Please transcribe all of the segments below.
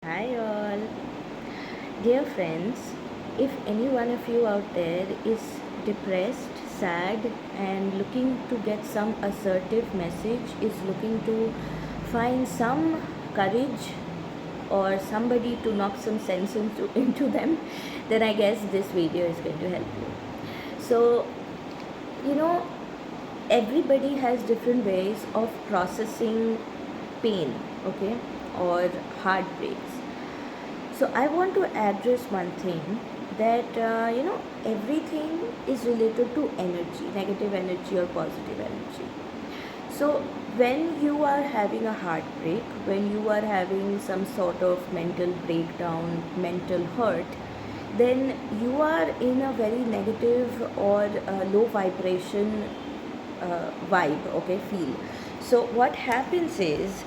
Hi all. Dear friends, if any one of you out there is depressed, sad and looking to get some assertive message, is looking to find some courage or somebody to knock some sense into them, then I guess this video is going to help you. So, you know, everybody has different ways of processing pain, okay, or heartbreaks. So I want to address one thing that everything is related to energy, negative energy or positive energy. So when you are having a heartbreak, when you are having some sort of mental breakdown, mental hurt, then you are in a very negative or low vibration vibe, okay, feel. So what happens is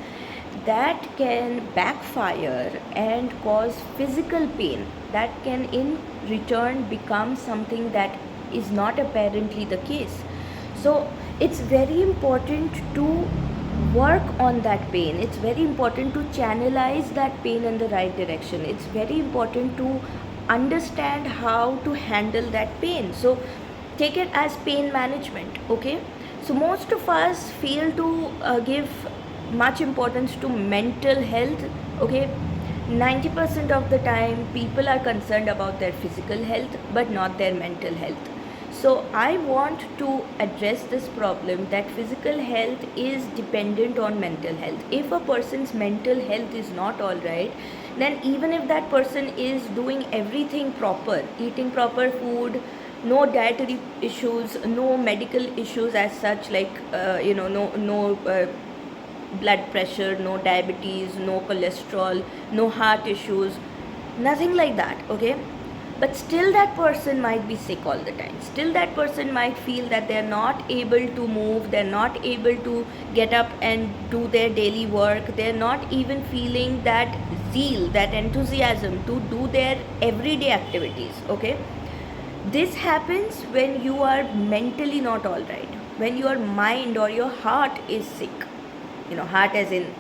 that can backfire and cause physical pain that can in return become something that is not apparently the case. So it's very important to work on that pain. It's very important to channelize that pain in the right direction. It's very important to understand how to handle that pain. So take it as pain management, okay? So most of us fail to give much importance to mental health, okay? 90% of the time people are concerned about their physical health but not their mental health. So I want to address this problem that physical health is dependent on mental health. If a person's mental health is not all right, then even if that person is doing everything proper, eating proper food, no dietary issues, no medical issues as such, like no blood pressure, no diabetes, no cholesterol, no heart issues, nothing like that, okay? But still that person might be sick all the time. Still that person might feel that they're not able to move, they're not able to get up and do their daily work, they're not even feeling that zeal, that enthusiasm to do their everyday activities, okay? This happens when you are mentally not all right, when your mind or your heart is sick. Heart as in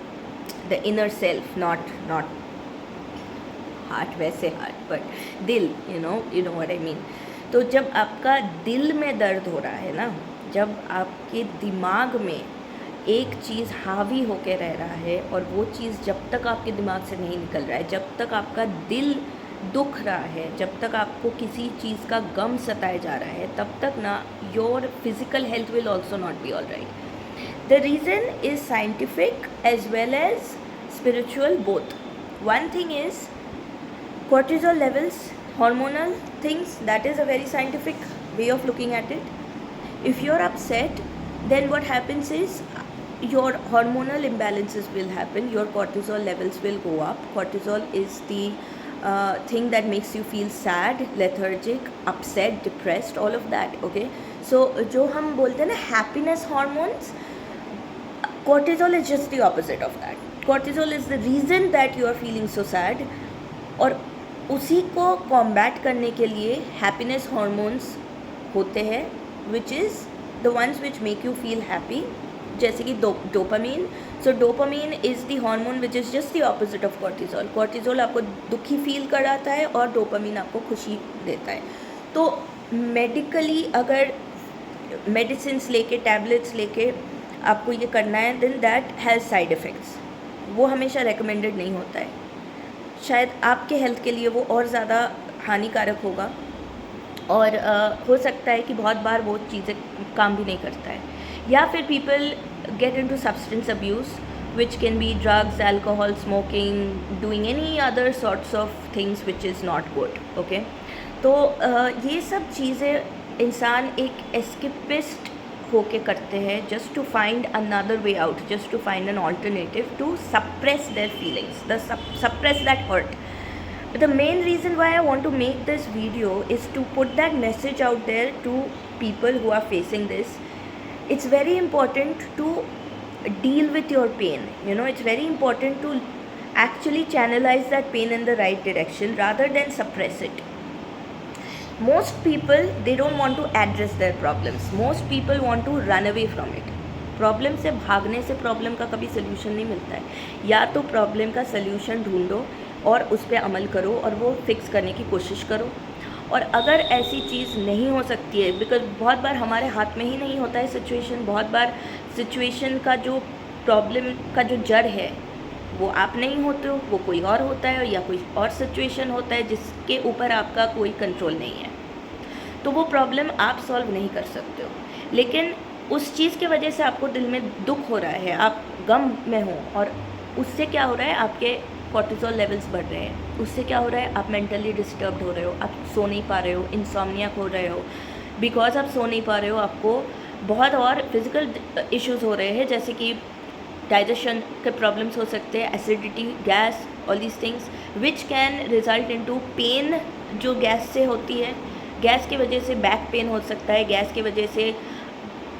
the inner self, not heart वैसे heart but दिल, you know what I mean. तो जब आपका दिल में दर्द हो रहा है ना, जब आपके दिमाग में एक चीज़ हावी होके रह रहा है और वो चीज़ जब तक आपके दिमाग से नहीं निकल रहा है, जब तक आपका दिल दुख रहा है, जब तक आपको किसी चीज़ का गम सताए जा रहा है, तब तक ना your physical health will also not be all right. The reason is scientific as well as spiritual, both. One thing is cortisol levels, hormonal things, that is a very scientific way of looking at it. If you're upset, then what happens is your hormonal imbalances will happen, your cortisol levels will go up. Cortisol is the thing that makes you feel sad, lethargic, upset, depressed, all of that, okay? So जो हम बोलते हैं ना happiness hormones, cortisol is just the opposite of that. Cortisol is the reason that you are feeling so sad, और उसी को combat करने के लिए हैप्पीनेस हॉर्मोन्स होते हैं, which is the ones which make you feel happy, जैसे कि dopamine. So dopamine is the hormone which is just the opposite of cortisol. Cortisol आपको दुखी फील कराता है और डोपामीन आपको खुशी देता है. तो मेडिकली अगर मेडिसिन्स लेके, टैबलेट्स लेके आपको ये करना है, then that has side effects. वो हमेशा रिकमेंडेड नहीं होता है. शायद आपके हेल्थ के लिए वो और ज़्यादा हानिकारक होगा, और हो सकता है कि बहुत बार वो चीज़ें काम भी नहीं करता है. या फिर people get into substance abuse which can be drugs, alcohol, smoking, doing any other sorts of things which is not good, okay. तो ये सब चीज़ें इंसान एक एस्केपिस्ट होके करते हैं, just to find another way out, just to find an alternative to suppress their feelings, suppress that hurt. But the main reason why I want to make this video is to put that message out there to people who are facing this. It's very important to deal with your pain. It's very important to actually channelize that pain in the right direction rather than suppress it. Most people, they don't want to address their problems. Most people want to run away from it. Problem से भागने से problem का कभी solution नहीं मिलता है. या तो प्रॉब्लम का सोल्यूशन ढूंढो, और उस पर अमल करो और वो फिक्स करने की कोशिश करो। और अगर ऐसी चीज़ नहीं हो सकती है, बिकॉज बहुत बार हमारे हाथ में ही नहीं होता है सिचुएशन, बहुत बार सिचुएशन का जो प्रॉब्लम का जो जड़ है वो आप नहीं होते हो, वो कोई और होता है या कोई और सिचुएशन होता है जिसके ऊपर आपका कोई कंट्रोल नहीं है, तो वो प्रॉब्लम आप सॉल्व नहीं कर सकते हो। लेकिन उस चीज़ की वजह से आपको दिल में दुख हो रहा है, आप गम में हो, और उससे क्या हो रहा है, आपके कॉर्टिसोल लेवल्स बढ़ रहे हैं, उससे क्या हो रहा है, आप मेंटली डिस्टर्ब्ड हो रहे हो, आप सो नहीं पा रहे हो, इंसोम्नियाक हो रहे हो। बिकॉज आप सो नहीं पा रहे हो, आपको बहुत और फिज़िकल इश्यूज़ हो रहे हैं, जैसे कि डाइजेशन के प्रॉब्लम्स हो सकते हैं, acidity, gas, all these things which can result into pain, जो गैस से होती है। गैस की वजह से बैक पेन हो सकता है, गैस की वजह से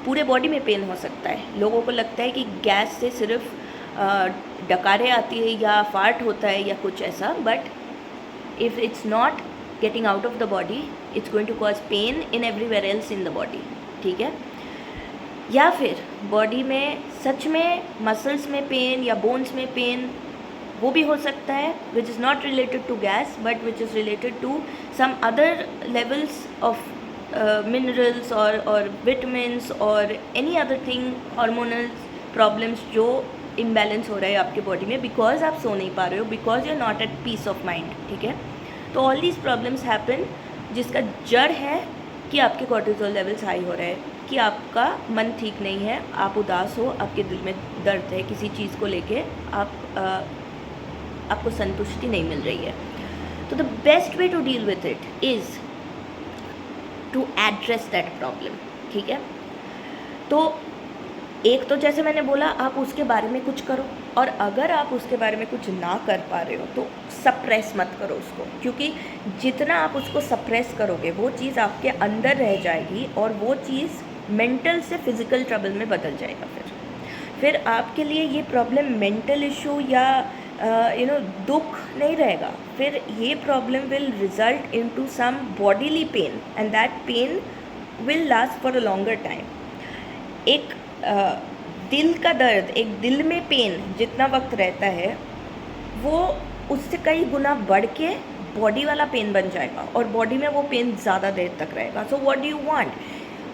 पूरे बॉडी में पेन हो सकता है। लोगों को लगता है कि गैस से सिर्फ डकारें आती है या फार्ट होता है या कुछ ऐसा, but if it's not getting out of the body, it's going to cause pain in everywhere else in the body, ठीक है। या फिर बॉडी में सच में मसल्स में पेन या बोन्स में पेन, वो भी हो सकता है, which is not related to gas but which is related to some other levels of minerals और विटामिन्स और any other thing, hormonal problems जो इम्बैलेंस हो रहा है आपके बॉडी में, बिकॉज आप सो नहीं पा रहे हो, because you are not at peace of mind, ठीक है। तो ऑल दीज प्रॉब्लम्स हैपन, जिसका जड़ है कि आपके कॉर्टिसोल लेवल्स हाई हो रहे हैं, कि आपका मन ठीक नहीं है, आप उदास हो, आपके दिल में दर्द है, किसी चीज़ को लेके आपको संतुष्टि नहीं मिल रही है। तो the best way to deal with it is to address that problem, ठीक है। तो एक तो जैसे मैंने बोला, आप उसके बारे में कुछ करो, और अगर आप उसके बारे में कुछ ना कर पा रहे हो तो सप्रेस मत करो उसको, क्योंकि जितना आप उसको सप्रेस करोगे वो चीज़ आपके अंदर रह जाएगी और वो चीज़ मेंटल से फिज़िकल ट्रबल में बदल जाएगा। फिर आपके लिए ये प्रॉब्लम मेंटल इशू या दुख नहीं रहेगा, फिर ये problem will result into some bodily pain and that pain will last for a longer time. एक दिल का दर्द, एक दिल में पेन जितना वक्त रहता है, वो उससे कई गुना बढ़ के बॉडी वाला पेन बन जाएगा और बॉडी में वो पेन ज़्यादा देर तक रहेगा। So what do you want?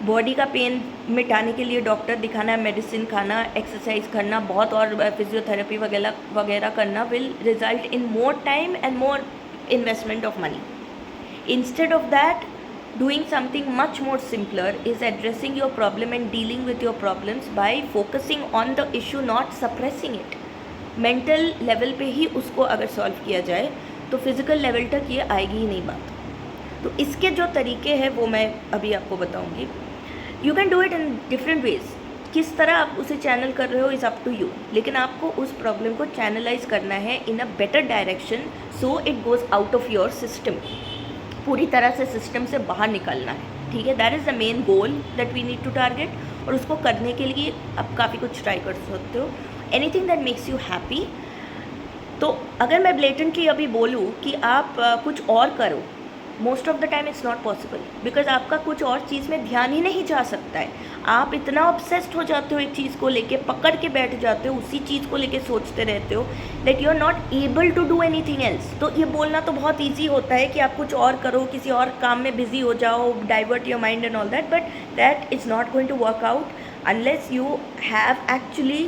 Body का पेन मिटाने के लिए डॉक्टर दिखाना, मेडिसिन खाना, एक्सरसाइज करना, बहुत और फिजियोथेरेपी वगैरह वगैरह करना will result in more time and more investment of money. Instead of that, doing something much more simpler is addressing your problem and dealing with your problems by focusing on the issue, not suppressing it. Mental level पे ही उसको अगर solve किया जाए तो physical level तक ये आएगी ही नहीं बात। तो इसके जो तरीके हैं वो मैं अभी आपको बताऊंगी। You can do it in different ways. किस तरह आप उसे चैनल कर रहे हो इज़ अप टू यू, लेकिन आपको उस प्रॉब्लम को चैनलाइज करना है in a better direction, so it goes out of your system. पूरी तरह से सिस्टम से बाहर निकलना है, ठीक है। That is the main goal that we need to target, और उसको करने के लिए आप काफ़ी कुछ ट्राई कर सकते हो। Anything that makes you happy. तो अगर मैं ब्लेटेंटली अभी बोलूँ कि आप कुछ और करो, most of the time it's not possible, because आपका कुछ और चीज़ में ध्यान ही नहीं जा सकता है। आप इतना ऑब्सेस्ड हो जाते हो एक चीज़ को लेके, पकड़ के बैठ जाते हो, उसी चीज़ को लेके सोचते रहते हो that you are not able to do anything else. तो ये बोलना तो बहुत ईजी होता है कि आप कुछ और करो, किसी और काम में बिजी हो जाओ, divert your mind and all that, but that is not going to work out unless you have actually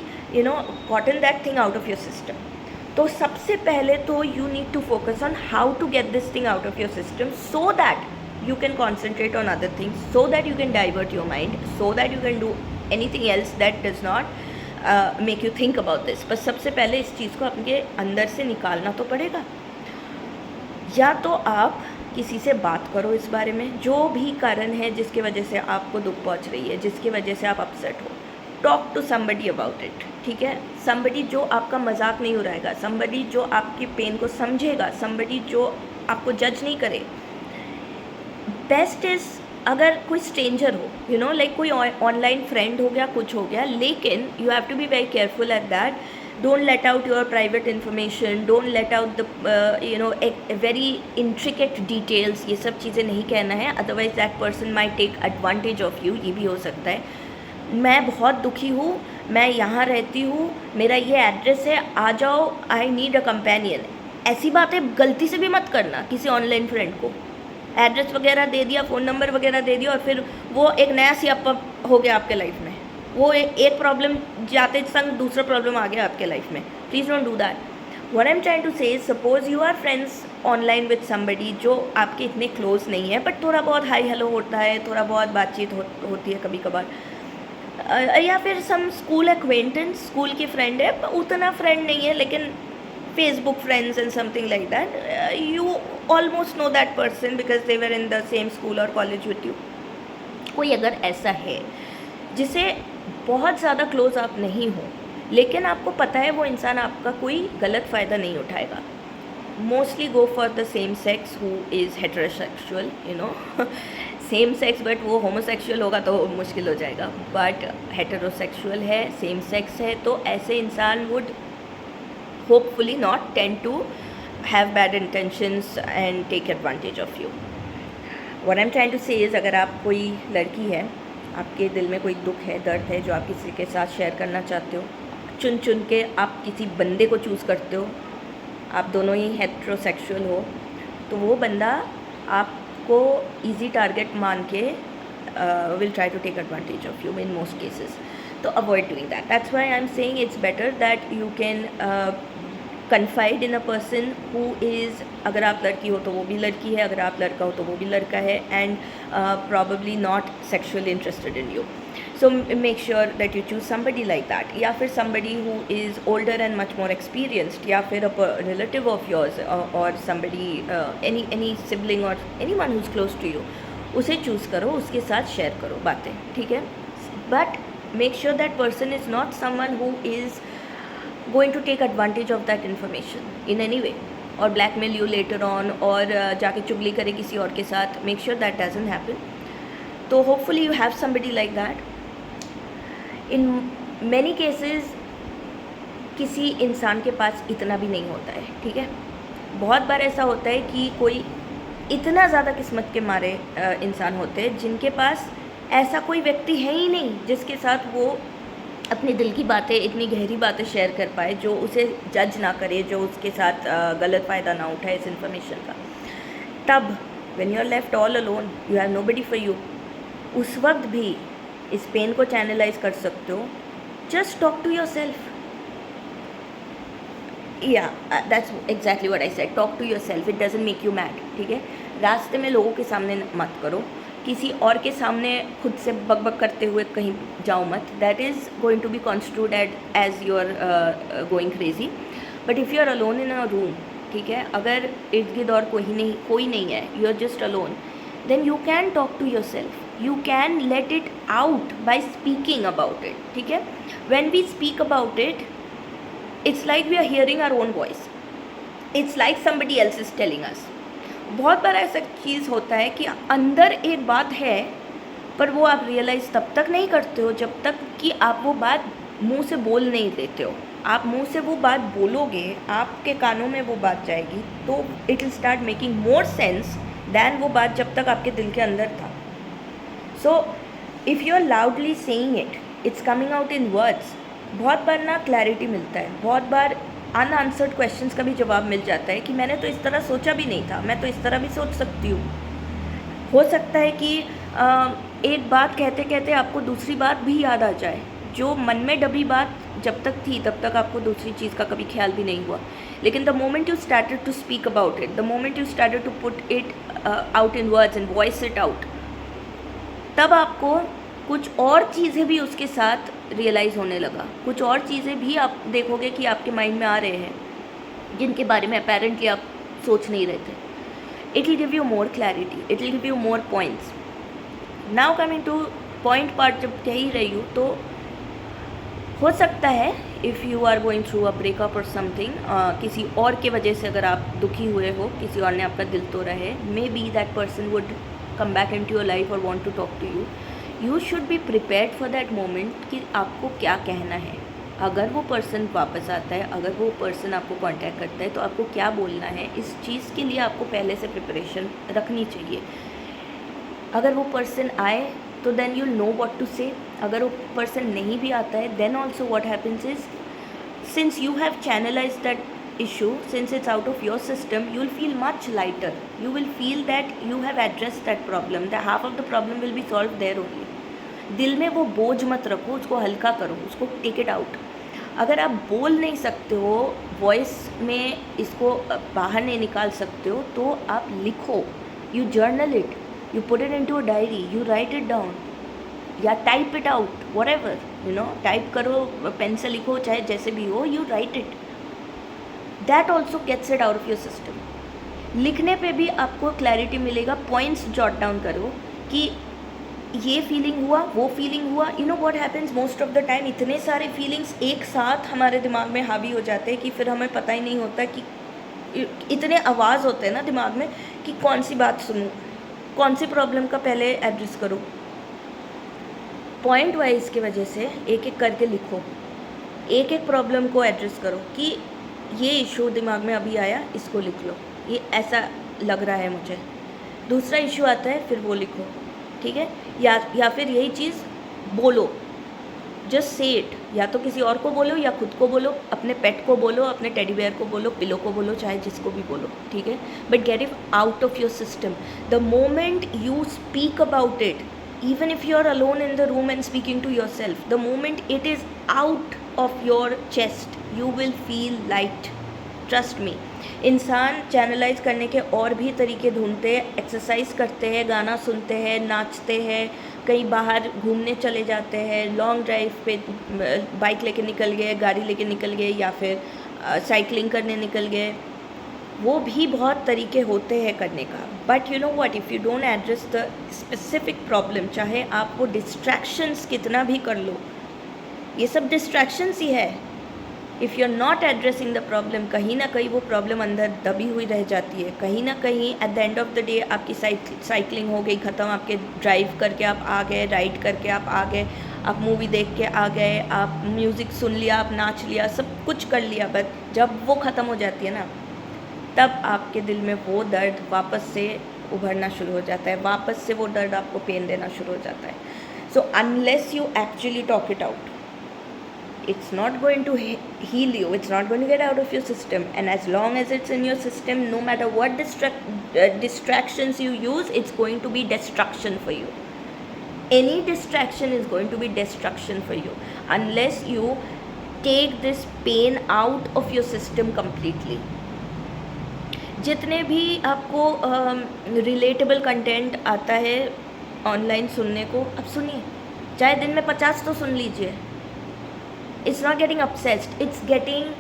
gotten that thing out of your system. तो सबसे पहले तो you need to focus on how to get this thing out of your system, so that you can concentrate on other things, so that you can divert your mind, so that you can do anything else that does not make you think about this. बस सबसे पहले इस चीज़ को अपने अंदर से निकालना तो पड़ेगा। या तो आप किसी से बात करो इस बारे में, जो भी कारण है जिसकी वजह से आपको दुख पहुँच रही है, जिसकी वजह से आप अपसेट हो, talk to somebody about it, ठीक है। समबडी जो आपका मजाक नहीं उड़ाएगा, समबडी जो आपकी पेन को समझेगा, समबडी जो आपको जज नहीं करे। बेस्ट इज़ अगर कोई स्ट्रेंजर हो, लाइक कोई ऑनलाइन फ्रेंड हो गया, कुछ हो गया, लेकिन you have to be very careful at that. Don't let out your private information, don't let out the very intricate details, ये सब चीज़ें नहीं कहना है, otherwise that person might take advantage of you. ये भी हो सकता है। मैं बहुत दुखी हूँ, मैं यहाँ रहती हूँ, मेरा ये एड्रेस है, आ जाओ, आई नीड अ कंपेनियन। ऐसी बातें गलती से भी मत करना किसी ऑनलाइन फ्रेंड को। एड्रेस वगैरह दे दिया, फ़ोन नंबर वगैरह दे दिया और फिर वो एक नया सियापा हो गया आपके लाइफ में, वो एक प्रॉब्लम जाते संग दूसरा प्रॉब्लम आ गया आपके लाइफ में। Please don't do that. What I am trying to say, suppose you are friends online with somebody जो आपके इतने क्लोज नहीं है, बट थोड़ा बहुत हाई हेलो होता है, थोड़ा बहुत बातचीत होती है कभी कभार, या फिर सम स्कूल एक्वेंटेंस, स्कूल की फ्रेंड है, उतना फ्रेंड नहीं है लेकिन Facebook friends and something like that. You almost know that person because they were in the same school or college with you. कोई अगर ऐसा है जिसे बहुत ज़्यादा क्लोज आप नहीं हो, लेकिन आपको पता है वो इंसान आपका कोई गलत फ़ायदा नहीं उठाएगा, mostly go for the same sex who is heterosexual, you know, same sex, but वो होमोसेक्सुअल होगा तो मुश्किल हो जाएगा, बट हेटरोसेक्सुअल है, सेम सेक्स है, तो ऐसे इंसान would hopefully not tend to have bad intentions and take advantage of you. What I'm trying to say is, अगर आप कोई लड़की है, आपके दिल में कोई दुख है, दर्द है जो आप किसी के साथ शेयर करना चाहते हो, चुन चुन के आप किसी बंदे को चूज़ करते हो, आप दोनों ही हेट्रोसेक्सुअल हो, तो वो बंदा आपको इजी टारगेट मान के will try to take advantage of you in most cases. तो avoid doing that. That's why I am saying it's better that you can confide in a person who is, अगर आप लड़की हो तो वो भी लड़की है, अगर आप लड़का हो तो वो भी लड़का है, and probably not sexually interested in you. So make sure that you choose somebody like that, या फिर somebody who is older and much more experienced, या फिर a relative of yours or somebody any sibling or anyone who's close to you, उसे choose करो, उसके साथ share करो बातें, ठीक है. But make sure that person is not someone who is going to take advantage of that information in any way or blackmail you later on और जाके चुगली करे किसी और के साथ. make sure that doesn't happen. तो hopefully you have somebody like that. in many cases किसी इंसान के पास इतना भी नहीं होता है, ठीक है. बहुत बार ऐसा होता है कि कोई इतना ज़्यादा किस्मत के मारे इंसान होते हैं जिनके पास ऐसा कोई व्यक्ति है ही नहीं जिसके साथ वो अपने दिल की बातें, इतनी गहरी बातें शेयर कर पाए, जो उसे जज ना करे, जो उसके साथ गलत फ़ायदा ना उठाए इस इन्फॉर्मेशन का. तब when you are left all alone, you have nobody for you, उस वक्त भी इस पेन को चैनलाइज कर सकते हो. Just talk to yourself. या that's exactly what I said, talk to yourself. It doesn't make you mad, ठीक है. रास्ते में लोगों के सामने मत करो, किसी और के सामने खुद से बकबक करते हुए कहीं जाओ मत. That is going to be constitute as you are going crazy. But if you are alone in a room, ठीक है, अगर इर्द गिर्द और कोई नहीं है, you are just alone, then you can talk to yourself. You can let it out by speaking about it, ठीक है. When we speak about it, it's like we are hearing our own voice. It's like somebody else is telling us. बहुत बार ऐसा चीज़ होता है कि अंदर एक बात है, पर वो आप रियलाइज़ तब तक नहीं करते हो जब तक कि आप वो बात मुंह से बोल नहीं देते हो. आप मुंह से वो बात बोलोगे, आपके कानों में वो बात जाएगी, तो it will start making more sense than वो बात जब तक आपके दिल के अंदर था. So if you are loudly saying it, it's coming out in words. बहुत बार ना क्लैरिटी मिलता है, बहुत बार अनआंसर्ड क्वेश्चंस का भी जवाब मिल जाता है कि मैंने तो इस तरह सोचा भी नहीं था, मैं तो इस तरह भी सोच सकती हूँ. हो सकता है कि एक बात कहते कहते आपको दूसरी बात भी याद आ जाए. जो मन में दबी बात जब तक थी तब तक आपको दूसरी चीज़ का कभी ख्याल भी नहीं हुआ, लेकिन the moment you started to speak about it, the moment you started to put it out in words and voice it out, तब आपको कुछ और चीज़ें भी उसके साथ रियलाइज़ होने लगा. कुछ और चीज़ें भी आप देखोगे कि आपके माइंड में आ रहे हैं जिनके बारे में अपेरेंटली आप सोच नहीं रहे थे. It will give you more clarity, it will give you more points. Now coming to point part, जब कह ही रही हूँ, तो हो सकता है if you are going through a breakup और समथिंग, किसी और के वजह से अगर आप दुखी हुए हो, किसी और ने आपका दिल तोड़ा है, maybe that person would come back into your life और want to talk to you. You should be prepared for that moment कि आपको क्या कहना है. अगर वो पर्सन वापस आता है, अगर वो पर्सन आपको कांटेक्ट करता है, तो आपको क्या बोलना है, इस चीज़ के लिए आपको पहले से प्रिपरेशन रखनी चाहिए. अगर वो पर्सन आए तो then you know what to say. अगर वो पर्सन नहीं भी आता है, then also what happens is, since you have channelize that issue, since it's out of your system, you'll feel much lighter. You will feel that you have addressed that problem. The half of the problem will be solved there only. दिल में वो बोझ मत रखो, उसको हल्का करो, उसको टेक इट आउट. अगर आप बोल नहीं सकते हो, वॉइस में इसको बाहर नहीं निकाल सकते हो, तो आप लिखो. You journal it, you put it into a diary, you write it down, या type it out, whatever, you know, type करो, पेन से लिखो, चाहे जैसे भी हो, you write it. That also gets it out of your system. लिखने पे भी आपको क्लैरिटी मिलेगा. पॉइंट्स जॉट डाउन करो कि ये फीलिंग हुआ, वो फीलिंग हुआ. You know what happens most of the time, इतने सारे फीलिंग्स एक साथ हमारे दिमाग में हावी हो जाते हैं कि फिर हमें पता ही नहीं होता कि इतने आवाज़ होते हैं ना दिमाग में कि कौन सी बात सुनूं, कौन सी प्रॉब्लम का पहले एड्रेस करूं. पॉइंट वाइज की वजह से एक एक करके लिखो, एक एक प्रॉब्लम को एड्रेस करो कि ये इशू दिमाग में अभी आया, इसको लिख लो, ये ऐसा लग रहा है मुझे. दूसरा इशू आता है, फिर वो लिखो, ठीक है. या फिर यही चीज़ बोलो, जस्ट से इट. या तो किसी और को बोलो या खुद को बोलो, अपने पेट को बोलो, अपने टेडी बेयर को बोलो, पिलो को बोलो, चाहे जिसको भी बोलो, ठीक है. But get it out of your system. The moment you speak about it, even if you are alone in the room and speaking to yourself, the moment it is out of your chest, you will feel light. Trust me. इंसान channelise करने के और भी तरीके ढूंढते हैं. Exercise करते हैं, गाना सुनते हैं, नाचते हैं, कहीं बाहर घूमने चले जाते हैं, लॉन्ग ड्राइव पे बाइक लेके निकल गए, गाड़ी लेके निकल गए, या फिर साइकिलिंग करने निकल गए. वो भी बहुत तरीके होते हैं करने का. But you know what, if you don't address the specific problem, चाहे आप वो डिस्ट्रैक्शंस कितना भी कर लो, ये सब डिस्ट्रैक्शंस ही है. If you are not addressing the problem, कहीं ना कहीं वो प्रॉब्लम अंदर दबी हुई रह जाती है. कहीं ना कहीं at the end of the day आपकी साइकिलिंग हो गई ख़त्म, आपके ड्राइव करके आप आ गए, राइड करके आप आ गए, आप मूवी देख के आ गए, आप म्यूज़िक सुन लिया, आप नाच लिया, सब कुछ कर लिया. बट जब वो ख़त्म हो जाती है ना, तब आपके दिल में वो दर्द वापस से उभरना शुरू हो जाता है, वापस से वो दर्द आपको पेन देना शुरू हो जाता है. So unless you actually talk it out, it's not going to heal you, it's not going to get out of your system. And as long as it's in your system, no matter what distractions you use, it's going to be destruction for you. Any distraction is going to be destruction for you unless you take this pain out of your system completely. जितने भी आपको relatable content आता है online सुनने को, अब सुनिए, चाहे दिन में 50 तो सुन लीजिए. It's not getting obsessed, it's getting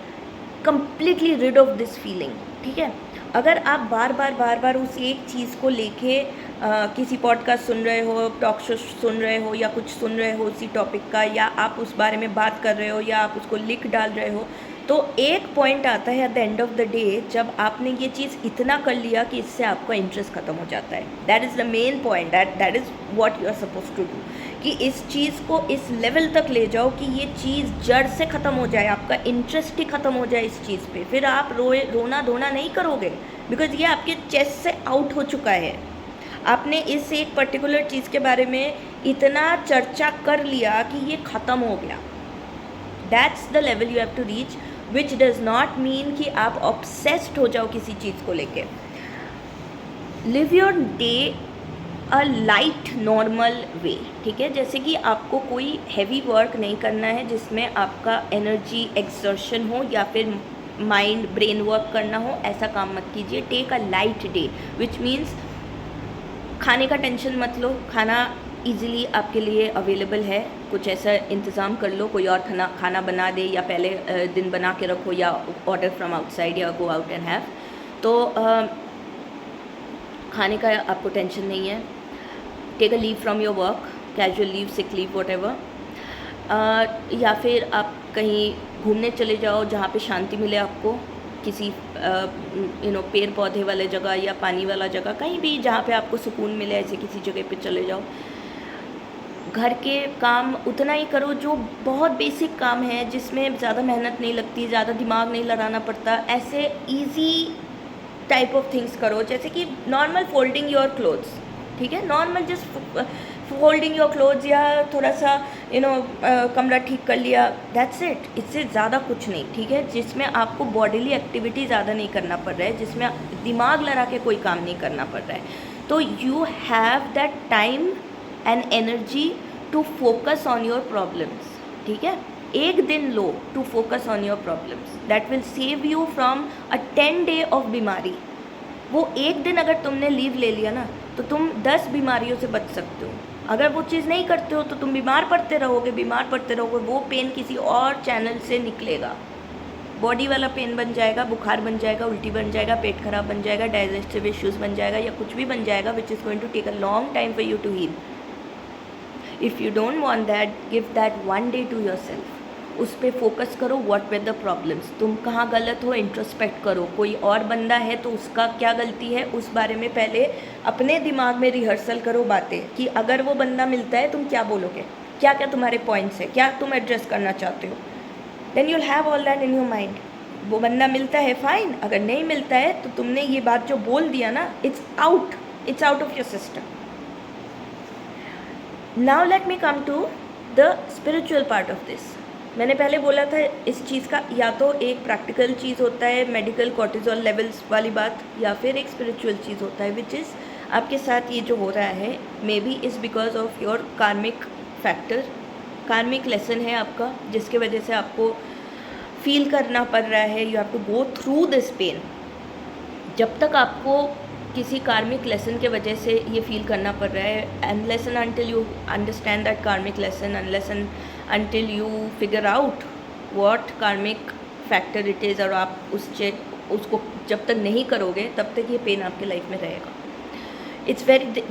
completely rid of this feeling, ठीक है. अगर आप बार बार उस एक चीज़ को लेके किसी पॉडकास्ट सुन रहे हो, टॉक शो सुन रहे हो, या कुछ सुन रहे हो उसी टॉपिक का, या आप उस बारे में बात कर रहे हो, या आप उसको लिख डाल रहे हो, तो एक पॉइंट आता है at the end of the day जब आपने ये चीज़ इतना कर लिया कि इससे आपका इंटरेस्ट ख़त्म हो जाता है. That is the main point, that is what you are suppose to do, कि इस चीज़ को इस लेवल तक ले जाओ कि ये चीज़ जड़ से ख़त्म हो जाए, आपका इंटरेस्ट ही ख़त्म हो जाए इस चीज़ पे. फिर आप रोना धोना नहीं करोगे, बिकॉज ये आपके चेस्ट से आउट हो चुका है. आपने इस एक पर्टिकुलर चीज़ के बारे में इतना चर्चा कर लिया कि ये ख़त्म हो गया. That's the level you have to reach, which does not mean कि आप ऑब्सेस्ड हो जाओ किसी चीज़ को लेके. Live your day a light normal way, ठीक है. जैसे कि आपको कोई हैवी वर्क नहीं करना है जिसमें आपका एनर्जी एक्सर्शन हो या फिर माइंड ब्रेन वर्क करना हो, ऐसा काम मत कीजिए. Take a light day, which means खाने का टेंशन मत लो, खाना इजीली आपके लिए अवेलेबल है, कुछ ऐसा इंतज़ाम कर लो, कोई और खाना बना दे, या पहले दिन बना के रखो, या ऑर्डर फ्रॉम आउटसाइड, या गो आउट एंड हैव. तो खाने का आपको टेंशन नहीं है. Take a leave from your work, casual leave, sick leave, whatever. या फिर आप कहीं घूमने चले जाओ जहाँ पे शांति मिले आपको, किसी पेड़ पौधे वाले जगह या पानी वाला जगह, कहीं भी जहाँ पे आपको सुकून मिले, ऐसे किसी जगह पे चले जाओ. घर के काम उतना ही करो जो बहुत बेसिक काम है, जिसमें ज़्यादा मेहनत नहीं लगती, ज़्यादा दिमाग नहीं लगाना पड़ता. ऐसे इजी टाइप ऑफ थिंग्स करो, जैसे कि नॉर्मल फोल्डिंग योर क्लोथ्स, ठीक है. Normal just folding your clothes या थोड़ा सा कमरा ठीक कर लिया, दैट्स इट। इससे ज़्यादा कुछ नहीं, ठीक है, जिसमें आपको बॉडीली एक्टिविटी ज़्यादा नहीं करना पड़ रहा है, जिसमें दिमाग लगा के कोई काम नहीं करना पड़ रहा है। तो you have that time and energy to focus on your problems, ठीक है। एक दिन लो to focus on your problems, that will save you from a 10 day of बीमारी। वो एक दिन अगर तुमने लीव ले लिया ना, तो तुम 10 बीमारियों से बच सकते हो। अगर वो चीज़ नहीं करते हो तो तुम बीमार पड़ते रहोगे, वो पेन किसी और चैनल से निकलेगा, बॉडी वाला पेन बन जाएगा, बुखार बन जाएगा, उल्टी बन जाएगा, पेट खराब बन जाएगा, डाइजेस्टिव इश्यूज़ बन जाएगा, या कुछ भी बन जाएगा which is going to take a long time for you to heal. If you don't want that, give that 1 day to yourself. उस पर फोकस करो, व्हाट वर द प्रॉब्लम्स, तुम कहाँ गलत हो, इंट्रोस्पेक्ट करो। कोई और बंदा है तो उसका क्या गलती है, उस बारे में पहले अपने दिमाग में रिहर्सल करो बातें, कि अगर वो बंदा मिलता है तुम क्या बोलोगे, क्या क्या तुम्हारे पॉइंट्स है, क्या तुम एड्रेस करना चाहते हो। Then you'll have all that in your mind. वो बंदा मिलता है फाइन, अगर नहीं मिलता है तो तुमने ये बात जो बोल दिया ना, it's out of your system. Now let me come to the spiritual part of this. मैंने पहले बोला था इस चीज़ का या तो एक प्रैक्टिकल चीज़ होता है, मेडिकल कॉर्टिजोल लेवल्स वाली बात, या फिर एक स्पिरिचुअल चीज़ होता है, विच इज़ आपके साथ ये जो हो रहा है may be is because of your कार्मिक फैक्टर। कार्मिक लेसन है आपका, जिसके वजह से आपको फील करना पड़ रहा है, you have to go through this pain. जब तक आपको किसी कार्मिक लेसन के वजह से ये फील करना पड़ रहा है, unless and until you understand that karmic lesson, unless and until you figure out what karmic factor it is, और आप उसको जब तक नहीं करोगे तब तक ये पेन आपके लाइफ में रहेगा।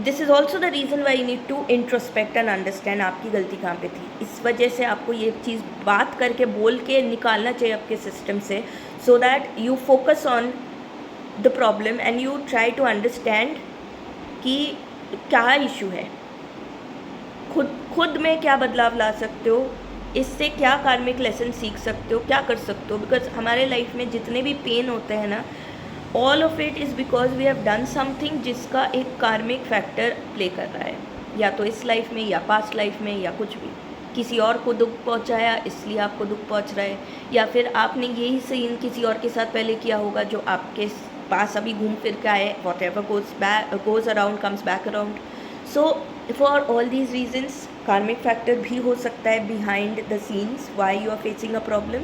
This is also the reason why you need to introspect and understand आपकी गलती कहाँ पे थी। इस वजह से आपको ये चीज़ बात करके बोल के निकालना चाहिए आपके सिस्टम से, so that you focus on the problem and you try to understand कि क्या इशू है, खुद में क्या बदलाव ला सकते हो, इससे क्या कार्मिक लेसन सीख सकते हो, क्या कर सकते हो। बिकॉज हमारे लाइफ में जितने भी पेन होते हैं ना, all of it is because we have done something जिसका एक कार्मिक फैक्टर प्ले कर रहा है, या तो इस लाइफ में या पास्ट लाइफ में, या कुछ भी किसी और को दुख पहुंचाया इसलिए आपको दुख पहुंच रहा है, या फिर आपने यही सीन किसी और के साथ पहले किया होगा जो आपके पास अभी घूम फिर के आए, whatever goes around comes back around. So for all these reasons karmic factor भी हो सकता है behind the scenes why you are facing a problem.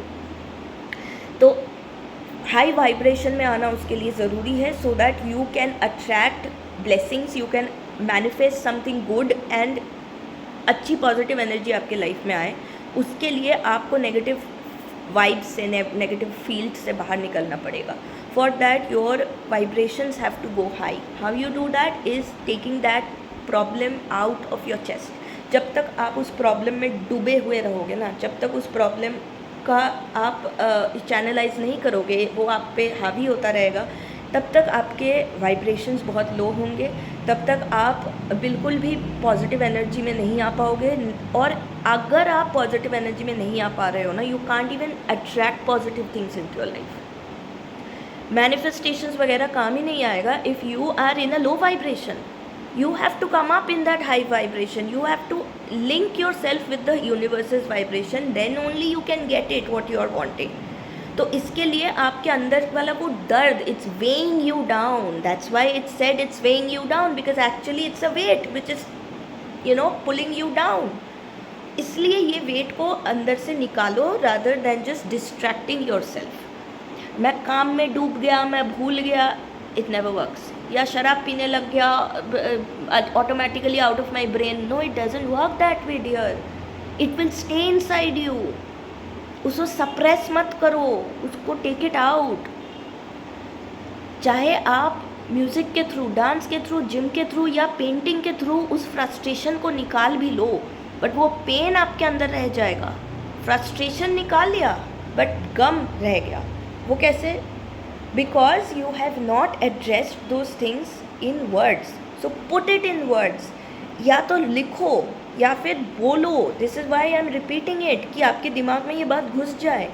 तो हाई वाइब्रेशन में आना उसके लिए ज़रूरी है, so that you can attract blessings, you can manifest something good and अच्छी पॉजिटिव एनर्जी आपके लाइफ में आए। उसके लिए आपको नेगेटिव वाइब्स से, नेगेटिव फील्ड से बाहर निकलना पड़ेगा। For that your vibrations have to go high. How you do that is taking that problem out of your chest. जब तक आप उस प्रॉब्लम में डूबे हुए रहोगे ना, जब तक उस प्रॉब्लम का आप चैनलाइज नहीं करोगे, वो आप पे हावी होता रहेगा, तब तक आपके वाइब्रेशंस बहुत लो होंगे, तब तक आप बिल्कुल भी पॉजिटिव एनर्जी में नहीं आ पाओगे। और अगर आप पॉजिटिव एनर्जी में नहीं आ पा रहे हो ना, you can't even attract positive things in your life. Manifestations वगैरह काम ही नहीं आएगा if you are in a low vibration. You have to come up in that high vibration. You have to link yourself with the universe's vibration. Then only you can get it what you are wanting. तो इसके लिए आपके अंदर वाला वो दर्द, it's weighing you down. That's why it's said it's weighing you down, because actually it's a weight which is, pulling you down. इसलिए ये वेट को अंदर से निकालो rather than just distracting yourself. मैं काम में डूब गया, मैं भूल गया, it never works. या शराब पीने लग गया automatically out of my brain, no it doesn't work that way dear, it will stay inside you. उसको सप्रेस मत करो, उसको टेक इट आउट। चाहे आप म्यूज़िक के थ्रू, डांस के थ्रू, जिम के थ्रू या पेंटिंग के थ्रू उस फ्रस्ट्रेशन को निकाल भी लो, बट वो पेन आपके अंदर रह जाएगा। फ्रस्ट्रेशन निकाल लिया बट गम रह गया। वो कैसे? Because you have not addressed those things in words. So put it in words. या तो लिखो या फिर बोलो। This is why I am repeating it, कि आपके दिमाग में ये बात घुस जाए।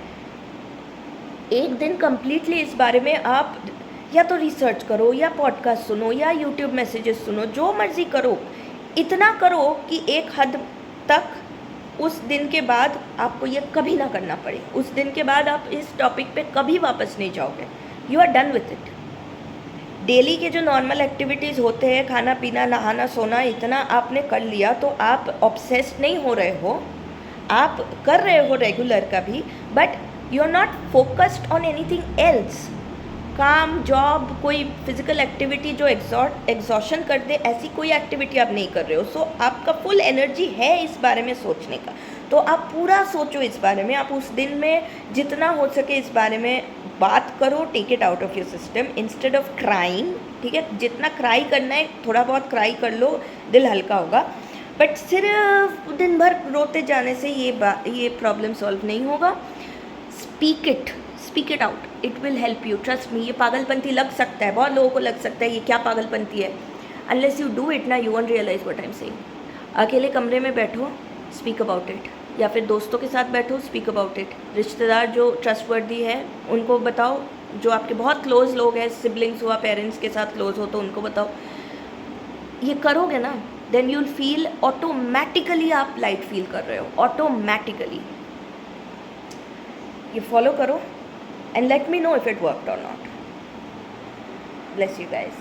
एक दिन completely इस बारे में आप या तो रिसर्च करो, या पॉडकास्ट सुनो, या यूट्यूब मैसेजेस सुनो, जो मर्जी करो। इतना करो कि एक हद तक उस दिन के बाद आपको ये कभी ना करना पड़े, उस दिन के बाद आप इस टॉपिक पे कभी वापस नहीं जाओगे, you are done with it. Daily के जो नॉर्मल एक्टिविटीज़ होते हैं, खाना पीना नहाना सोना, इतना आपने कर लिया तो आप ऑब्सेस्ड नहीं हो रहे हो, आप कर रहे हो रेगुलर का भी, but you are not focused on anything else. काम, जॉब, कोई फिजिकल एक्टिविटी जो एग्जॉशन कर दे, ऐसी कोई एक्टिविटी आप नहीं कर रहे हो। सो आपका फुल एनर्जी है इस बारे में सोचने का, तो आप पूरा सोचो इस बारे में, आप उस दिन में जितना हो सके इस बारे में बात करो, take it out of your system instead of crying. ठीक है, जितना क्राई करना है थोड़ा बहुत क्राई कर लो, दिल हल्का होगा, बट सिर्फ दिन भर रोते जाने से ये प्रॉब्लम सॉल्व नहीं होगा। Speak it out, it will help you, trust me. ये पागलपंती लग सकता है, बहुत लोगों को लग सकता है ये क्या पागलपंती है, अनलेस यू डू इट ना, you won't realise what I am saying. अकेले कमरे में बैठो, स्पीक अबाउट इट, या फिर दोस्तों के साथ बैठो, स्पीक अबाउट इट। रिश्तेदार जो ट्रस्टवर्दी है उनको बताओ, जो आपके बहुत क्लोज लोग हैं, सिबलिंग्स हुआ, पेरेंट्स के साथ क्लोज हो तो उनको बताओ। ये करोगे ना, then you will feel automatically, आप लाइट फील कर रहे हो ऑटोमेटिकली। ये फॉलो करो and let me know if it worked or not. Bless you guys.